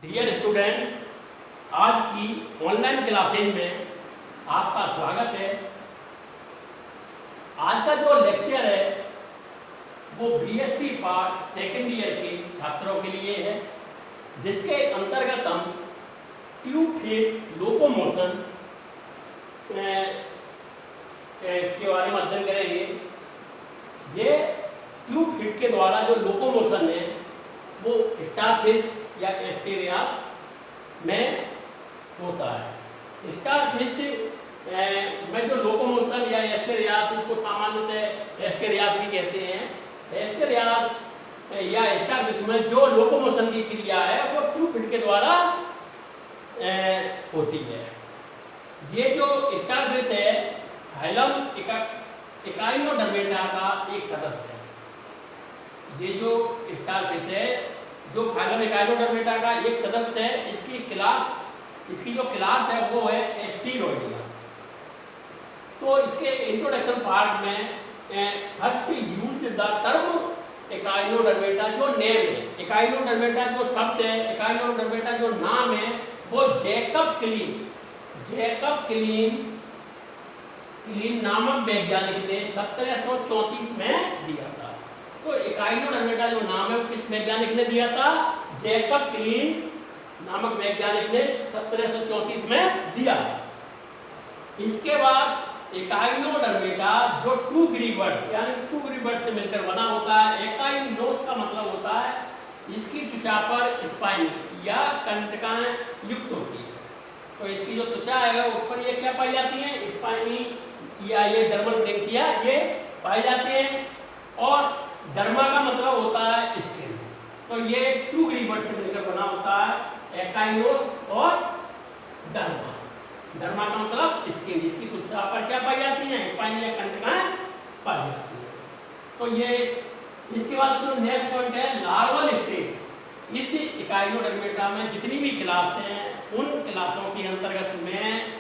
Dear student, आज की online classes में आपका स्वागत है। आज का जो लेक्चर है वो बीएससी पार्ट सेकेंड ईयर के छात्रों के लिए है, जिसके अंतर्गत हम ट्यूब फीड लोकोमोशन के बारे में अध्ययन करेंगे। ये ट्यूब फीड के द्वारा जो लोकोमोशन है वो स्टारफिश या एस्टेरियास में होता है। स्टारफिश में जो लोकोमोशन या एस्टेरियास, इसको सामान्यतः एस्टेरियास भी कहते हैं। एस्टेरियास या स्टारफिश में जो लोकोमोशन की क्रिया है वो ट्यूब फीड के द्वारा होती है। ये जो स्टारफिश है फाइलम इकाइनोडर्मेटा का एक सदस्य है। ये जो स्टारफिश है जो फाइलम इकाइनोडर्मेटा का एक सदस्य है, इसकी जो क्लास है वो है एस्टेरोइडिया। तो इसके इंट्रोडक्शन पार्ट में first use the term Echinodermata, जो नेम है, इकाइनोडर्मेटा जो शब्द है, इकाइनोडर्मेटा जो नाम है वो जैकब क्लीन नामक वैज्ञानिक ने 1734 में दिया था। तो इकाइनोडर्मेटा जो नाम है वो किस वैज्ञानिक ने दिया था? जैकब क्लीन नामक वैज्ञानिक ने 1734 में दिया। इसके बाद इकाइनोडर्मेटा जो टू ग्रीवर्ड्स यानी टू ग्रीवर्ड से मिलकर बना होता है। इकाइनोस का मतलब होता है इसकी त्वचा पर स्पाइन या कंटकाएं युक्त होती है। तो इसकी जो त्वचा है उस पर ये क्या पाई जाती है? स्पाइनी या ये डर्मल ब्रैंकिया ये पाई जाती है। और डर्मा का मतलब होता है स्किन। तो ये टू ग्रीवर्ड से मिलकर बना होता है एकाइनोस और डर्मा। डर्मा का मतलब स्किन, इसकी त्वचा पर क्या पाई जाती है? स्पाइन या कंटकाएं पाई जाती है। तो ये इसके बाद जो नेक्स्ट पॉइंट है लार्वल स्टेज। इस इकाइनोडर्मेटा में जितनी भी क्लास हैं उन क्लासों के अंतर्गत में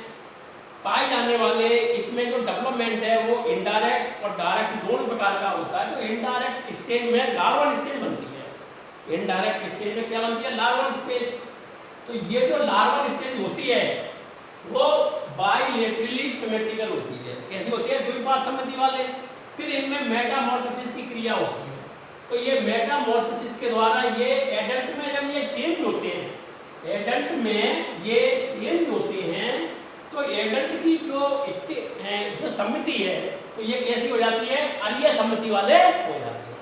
पाए जाने वाले इसमें जो डेवलपमेंट है वो इनडायरेक्ट और डायरेक्ट दोनों प्रकार का होता है। तो इनडायरेक्ट स्टेज में लार्वल स्टेज बनती है। इनडायरेक्ट स्टेज में क्या बनती है? Larval stage. तो ये जो लार्वल स्टेज होती है वो बाइलेटरली सिमेट्रिकल होती है। कैसी होती है? द्विपार्श्व सममिति वाले। फिर इनमें मेटामॉर्फोसिस की क्रिया होती है। तो ये मेटामॉर्फोसिस के द्वारा ये एडल्ट में जब ये चेंज होते हैं, एडल्ट में ये चेंज होते हैं तो एडल्ट की जो समिति है तो ये कैसी हो जाती है? अरीय समिति वाले हो जाते हैं।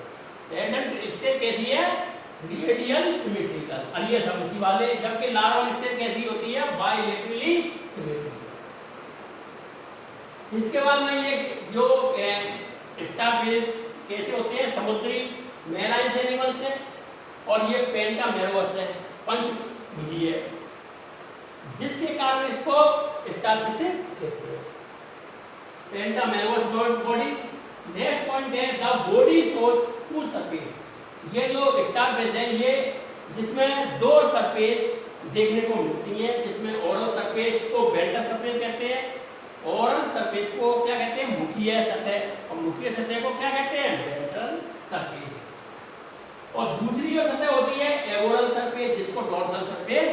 एडल्ट स्टेज कैसी है? रेडियल सिमेट्रिकल, अरीय समिति वाले। जबकि लार्वल स्टेज कैसी होती है? Bilaterally symmetrical. इसके बाद में ये जो स्टारफिश कैसे होते हैं? समुद्री मैराइन एनिमल्स है। और ये पेंटामेरवस है, पंचभुजीय है, जिसके कारण इसको स्टारफिश कहते हैं। Pentamerous body. नेक्स्ट पॉइंट है the body shows two surface. ये जो स्टारफिश है ये जिसमें दो सरफेस देखने को मिलती है, जिसमें ओरल सरफेस को वेंट्रल सरफेस कहते हैं। ओरल सरफेस को क्या कहते हैं? मुखीय सतह। और मुखीय सतह को क्या कहते हैं? Ventral surface. और दूसरी जो सतह होती है एबोरल सरफेस, जिसको डोर्सल सरफेस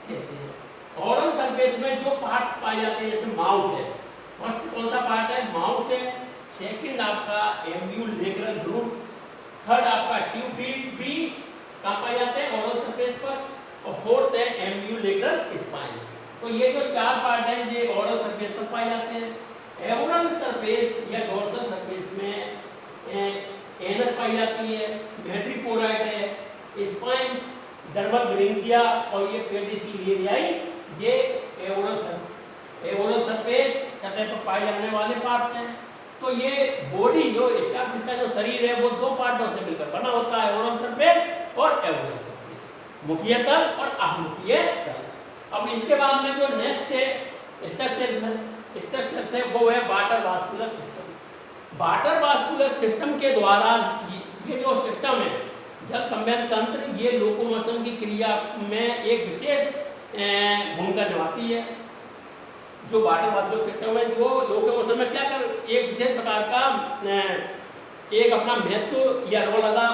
कहते हैं। ओरल सरफेस में जो पार्ट्स पाए जाते हैं जैसे माउथ है, फर्स्ट कौन सा पार्ट है? माउथ है। सेकंड आपका एम्ब्यूलेक्रल ग्रूव्स। थर्ड आपका ट्यूब फीड भी कहाँ पाए जाते हैं? ओरल सरफेस पर। और फोर्थ है एम्ब्यूलेक्रल स्पाइन। तो ये जो चार पार्ट हैं ये ओरल सरफेस पर पाए जाते हैं। एबोरल सरफेस या डोर्सल सरफेस में एनस पाई जाती है, मैट्रिपोराइट है, स्पाइंस, डर्मल ब्रैंकिया और ये पेडिसिलियरियाई, ये एबोरल सरफेस सतह पर पाए जाने वाले पार्ट्स हैं। तो ये बॉडी जो स्टारफिश का जो शरीर है वो दो पार्टों से मिलकर बना होता है, ओरल सरफेस और एबोरल सरफेस, मुखीय तल और अमुखीय तल। अब इसके बाद में जो नेक्स्ट है स्ट्रक्चर है वो है water vascular system. Water vascular system के द्वारा ये जो सिस्टम है जल संवेद तंत्र, ये लोकोमोशन की क्रिया में एक विशेष भूमिका निभाती है। जो वाटर वास्कुलर सिस्टम है वो लोकोमोशन में क्या कर एक विशेष प्रकार का एक अपना महत्व या रोल अदा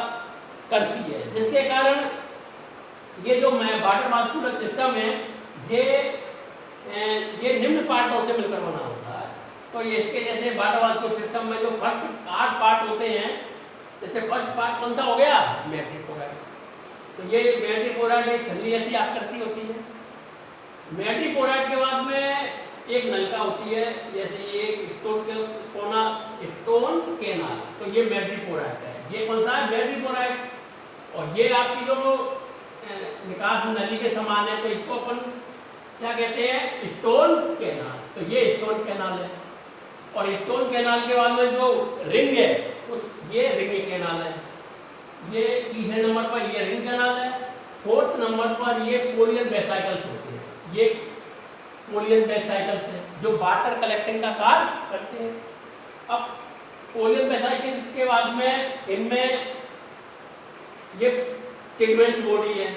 करती है, जिसके कारण ये जो वाटर वास्कुलर सिस्टम है ये निम्न पार्टों से मिलकर बना होता है। तो ये इसके जैसे वाटर वास्कुलर सिस्टम में जो फर्स्ट 8 पार्ट होते हैं, जैसे फर्स्ट पार्ट कौन सा हो गया, मैट्रिपोराइड। तो ये मैट्रिपोराइड एक छल्ली ऐसी आकृति होती है। मैट्रिपोराइड के बाद में एक नलिका होती है, जैसे ये स्टोन केनाल, तो ये मैट्रिपोराइड है। ये कौन सा है, मैट्रिपोराइड। और ये आपकी जो निकास नली के समान है, तो इसको अपन क्या कहते हैं, स्टोन कैनाल। तो ये स्टोन कैनाल है। और स्टोन कैनाल के बाद में जो रिंग है ये रिंग कैनाल है। ये तीसरे नंबर पर ये रिंग कैनाल है। फोर्थ नंबर पर ये पोलियन वेसाइकल्स होते हैं। ये पोलियन वेसाइकल्स है जो वाटर कलेक्टिंग का कार्य करते हैं। अब पोलियन वेसाइकल्स के बाद में इनमें ये टिगमेंट्स बॉडी है।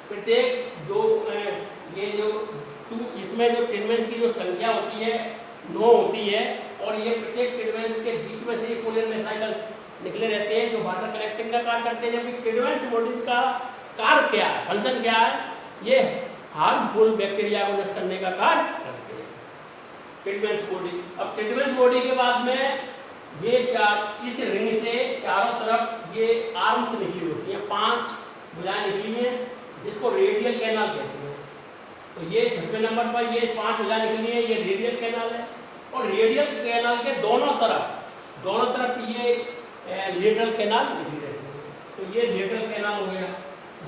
प्रत्येक दो ये जो इसमें जो टिगमेंट्स की जो संख्या होती है 9 होती है। और ये प्रत्येक टिगमेंट्स के बीच में से ये पोलियन वेसाइकल्स निकले रहते हैं जो वाटर कलेक्टिंग का कार्य करते हैं। जबकि टिगमेंट्स बॉडीज का कार्य क्या है, फंक्शन क्या है, ये हार्मफुल बैक्टीरिया को नष्ट करने का कार्य करते हैं टिगमेंट्स बॉडी। अब टिगमेंट्स बॉडी के बाद में ये इस रिंग से चारों तरफ ये आर्म्स निकली होती हैं, 5 भुजाएं निकली हैं जिसको रेडियल कैनाल कहते हैं। तो ये 6वें नंबर पर ये 5 भुजाएं निकली हैं, ये रेडियल कैनाल है। और रेडियल कैनाल के दोनों तरफ ये लेटरल कैनाल निकली रहती है। तो ये लेटरल कैनाल हो गया।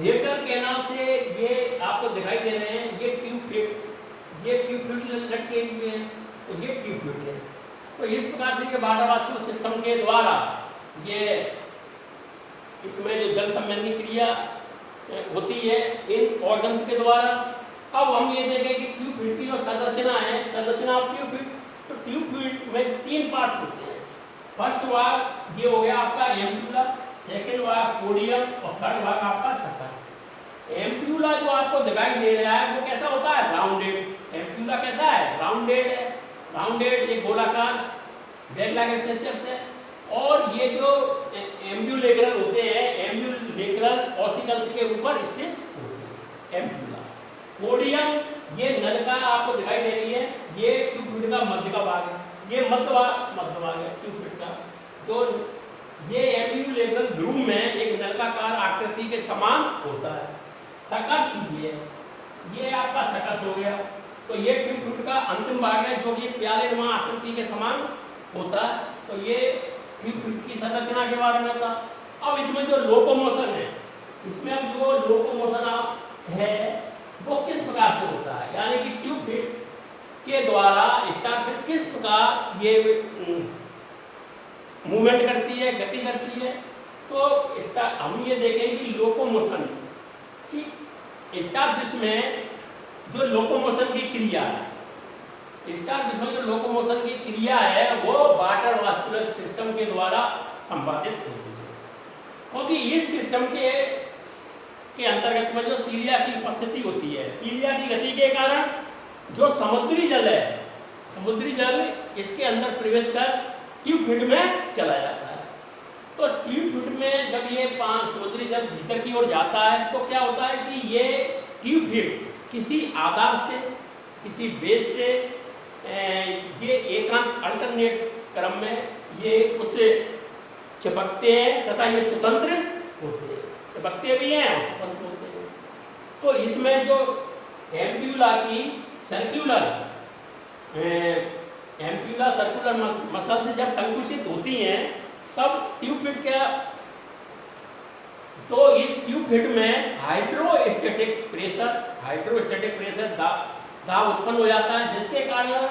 लेटरल कैनाल से ये आपको दिखाई दे रहे हैं ये ट्यूब फ्लूइड लटके हुए हैं। तो ये ट्यूब फ्लूइड है। तो इस प्रकार से ये वाटर वास्कुलर सिस्टम के द्वारा ये इसमें जो जल संबंधी क्रिया होती है इन ऑर्गन्स के द्वारा। अब हम ये देखें कि ट्यूब फ्लूइड की जो संरचना है, संरचना ऑफ ट्यूब फ्लूइड, तो ट्यूब फ्लूइड में 3 पार्ट्स होते हैं। फर्स्ट भाग ये हो गया आपका एम्प्यूला, सेकेंड भाग पोडियम और थर्ड भाग आपका सकस। एम्प्यूला जो आपको दिखाई दे रहा है वो कैसा होता है, राउंडेड। एम्प्यूला कैसा है, राउंडेड है। राउंडेड एक गोलाकार बैग लाइक स्ट्रक्चर से। और ये जो एम्ब्यूलेक्रल होते हैं, एम्ब्यूलेक्रल ऑसिकल्स के ऊपर स्थित होते हैं एम्प्यूला। पोडियम ये नलिका आपको दिखाई दे रही है, ये ट्यूब फ्लूइड का मध्य का भाग है। ये मध्य भाग है ट्यूब फ्लूइड का। तो ये एम्ब्यूलेक्रल ध्रुव में एक नलिकाकार आकृति के समान होता है। सकस ये आपका सकस हो गया। तो ये ट्यूब फ्लूइड का अंतिम भाग है जो कि प्यालेनुमा आकृति के समान होता है। तो ये ट्यूब फ्लूइड की संरचना के बारे में था। अब इसमें जो लोकोमोशन है, इसमें जो लोकोमोशन है वो किस प्रकार से होता है, यानी कि ट्यूब फ्लूइड के द्वारा स्टारफिश किस प्रकार ये मूवमेंट करती है, गति करती है। तो इसका हम ये देखें कि लोकोमोशन की स्टारफिश में जो लोकोमोशन की क्रिया है, स्टारफिश में जो लोकोमोशन की क्रिया है वो वाटर वास्कुलर सिस्टम के द्वारा संपादित होती है। क्योंकि इस सिस्टम के अंतर्गत में जो सीलिया की उपस्थिति होती है, सीलिया की गति के कारण जो समुद्री जल है, समुद्री जल इसके अंदर प्रवेश कर ट्यूब फ्लूइड में चला जाता है। तो ट्यूब फ्लूइड में जब ये समुद्री जल भीतर की ओर जाता है तो क्या होता है कि ये ट्यूब फ्लूइड किसी आधार से, किसी बेस से ये एकांत अल्टरनेट क्रम में ये उससे चिपकते हैं तथा ये स्वतंत्र होते हैं, चिपकते भी हैं और स्वतंत्र होते हैं। तो इसमें जो एम्प्यूला की सर्कुलर मसल से जब संकुचित होती हैं तब ट्यूब फ्लूइड क्या, तो इस ट्यूब फ्लूइड में हाइड्रोस्टैटिक प्रेशर दाब उत्पन्न हो जाता है, जिसके कारण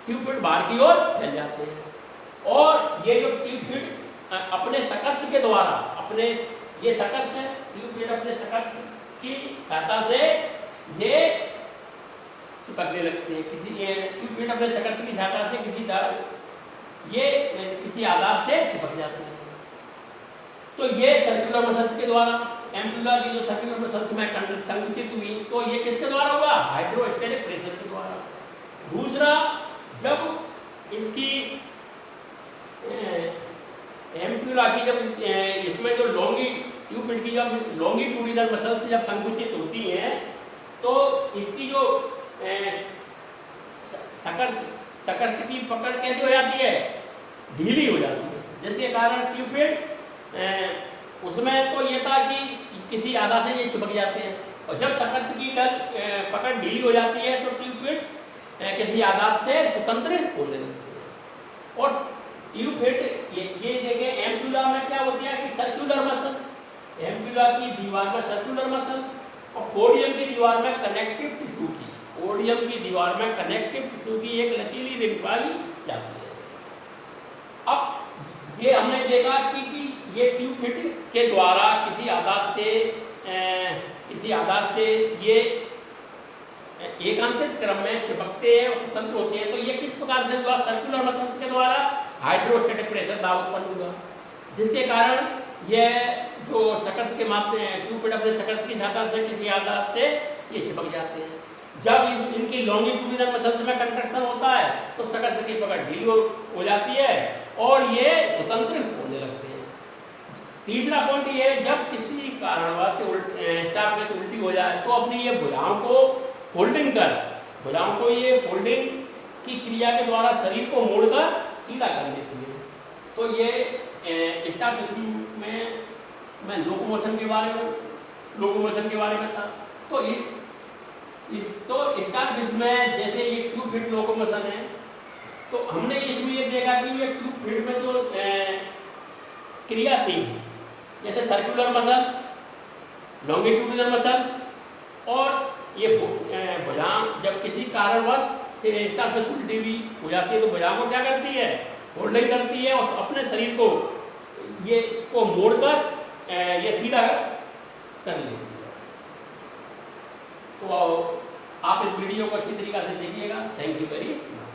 ट्यूब फ्लूइड बाहर की ओर फैल जाते हैं। और ये जो ट्यूब फ्लूइड अपने सकर्ष के द्वारा, अपने ये सकर्ष है, ट्यूब फ्लूइड अपने सकर्ष की सहायता से ये चिपकने लगते हैं। ट्यूब फ्लूइड अपने सकर्ष की सहायता से किसी आधार से चिपक जाते हैं। तो ये सर्कुलर मसल्स के द्वारा, एम्प्यूला की जो सर्कुलर मसल्स में संकुचित हुई तो ये किसके द्वारा होगा, हाइड्रोस्टैटिक प्रेशर के द्वारा। दूसरा, जब इसकी एम्प्यूला की जब इसमें जो ट्यूब ट्यूबफिट की जब लॉन्गिट्यूडिनल मसल्स जब संकुचित होती हैं तो इसकी जो सकर्ष की पकड़ कैसे हो जाती है, ढीली हो जाती है, जिसके कारण ट्यूबफिट उसमें तो ये था कि किसी आधा से ये चिपक जाते हैं, और जब सकर्ष की पकड़ ढीली हो जाती है तो ट्यूबफिट किसी आधार से स्वतंत्र होने लगते हैं। और ट्यूबफिट ये जगह एम्पुला में क्या होती है कि सर्कुलर मसल, एम्पुला की दीवार में सर्कुलर मसल्स और पोडियम की दीवार में कनेक्टिव टिश्यू की, पोडियम की दीवार में कनेक्टिव टिश्यू की एक लचीली रिंग पाई जाती है। अब ये हमने देखा कि ये ट्यूबफिट के द्वारा किसी आधार से ये एकांतित क्रम में चिपकते हैं और स्वतंत्र होते हैं। तो ये किस प्रकार से हुआ, सर्कुलर मसल्स के द्वारा हाइड्रोस्टैटिक प्रेशर दाब उत्पन्न हुआ, जिसके कारण यह जो सकर्ष के माध्यम ट्यूबफिट अपने सकर्ष की सहायता से किसी आधार से ये चिपक जाते हैं। जब इनकी लॉन्गिट्यूडिनल मसल्स में कंट्रैक्शन होता है तो सकर्ष की पकड़ ढीली हो जाती है और ये स्वतंत्र होने लगते हैं। तीसरा पॉइंट ये है, जब किसी कारणवश स्टारफिश उल्टी हो जाए तो अपनी ये भुजाओं को फोल्डिंग कर, भुजाओं को ये फोल्डिंग की क्रिया के द्वारा शरीर को मोड़कर सीधा कर लेती है। तो ये स्टारफिश में मैं लोकोमोशन के बारे में था। तो स्टारफिश में जैसे ये ट्यूबफिट लोकोमोशन है, तो हमने इसमें ये देखा कि ये ट्यूबफिट में जो क्रिया थी, जैसे सर्कुलर मसल्स, लॉन्गिट्यूडिनल मसल्स और ये भुजा जब किसी कारणवश से स्टारफिश उल्टी भी हो जाती है तो भुजा को क्या करती है, होल्डिंग करती है और अपने शरीर को मोड़कर ये सीधा कर लेती है। तो आप इस वीडियो को अच्छी तरीके से देखिएगा। Thank you very much.